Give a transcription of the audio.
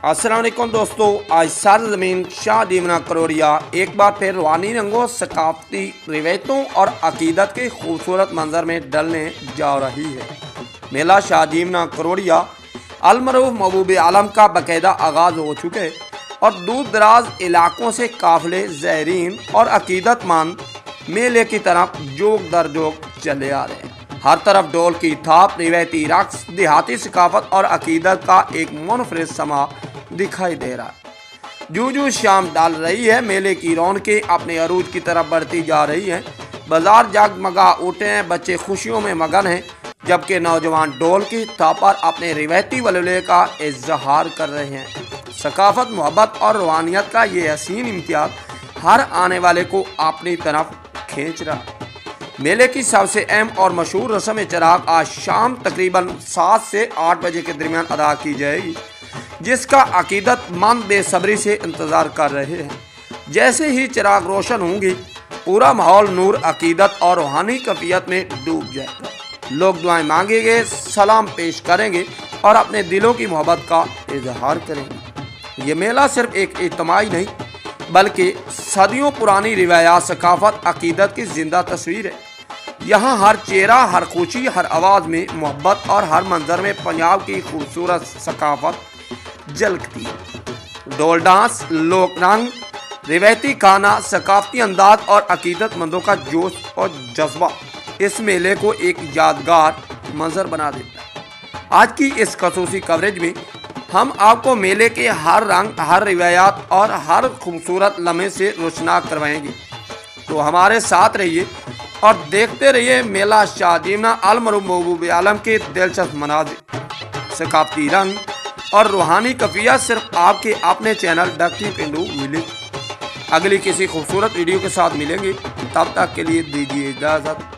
अस्सलाम वालेकुम दोस्तों, आज सरज़मीन शाह दीमना करोड़िया एक बार फिर रूहानी रंगों, सकाफती रिवायतों और अकीदत के खूबसूरत मंजर में ढलने जा रही है। मेला शाह दीमना करोड़िया अलमरूफ महबूब आलम का बाकायदा आगाज़ हो चुके और दूर दराज इलाकों से काफ़िले ज़ायरीन और अकीदतमंद मेले की तरफ जोग दर जोग चले आ रहे हैं। हर तरफ डोल की थाप, रिवायती रक्स, देहाती सकाफत और अकीदत का एक मुनफरिद समा दिखाई दे रहा है। जूं शाम डाल रही है, मेले की रौनकें अपने अरूज की तरफ बढ़ती जा रही हैं। बाजार जगमगा उठे हैं, बच्चे खुशियों में मगन हैं, जबकि नौजवान डोल की थाप पर अपने रिवायती वलवले का इजहार कर रहे हैं। सकाफत, मोहब्बत और रूहानियत का ये हसीन इम्तियाज हर आने वाले को अपनी तरफ खींच रहा है। मेले की सबसे अहम और मशहूर रस्म चराग आज शाम तकरीबन 7 से 8 बजे के दरमियान अदा की जाएगी, जिसका अकीदतमंद बेसब्री से इंतज़ार कर रहे हैं। जैसे ही चिराग रोशन होंगी, पूरा माहौल नूर, अकीदत और रूहानी कैफियत में डूब जाएगा। लोग दुआएं मांगेंगे, सलाम पेश करेंगे और अपने दिलों की मोहब्बत का इजहार करेंगे। ये मेला सिर्फ एक इज्तिमाई नहीं, बल्कि सदियों पुरानी रिवायात, सकाफत, अकीदत की जिंदा तस्वीर है। यहाँ हर चेहरा, हर खुशी, हर आवाज़ में मोहब्बत और हर मंजर में पंजाब की खूबसूरत सकाफत झलकती है। डोल डांस, लोक रंग, रिवायती खाना, सकाफती अंदाज और अकीदतमंदों का जोश और जज्बा इस मेले को एक यादगार मंजर बना देता है। आज की इस खसूसी कवरेज में हम आपको मेले के हर रंग, हर रिवायात और हर खूबसूरत लम्हे से रोशनाक करवाएंगे। तो हमारे साथ रहिए और देखते रहिए मेला शाह दीमना अलमरूफ महबूब आलम के दिलचस्प मनाज़िर, सकाफती रंग और रूहानी कैफियत सिर्फ आपके अपने चैनल डक्की पिंडू विलेज। अगली किसी खूबसूरत वीडियो के साथ मिलेंगे, तब तक के लिए दीजिए इजाज़त।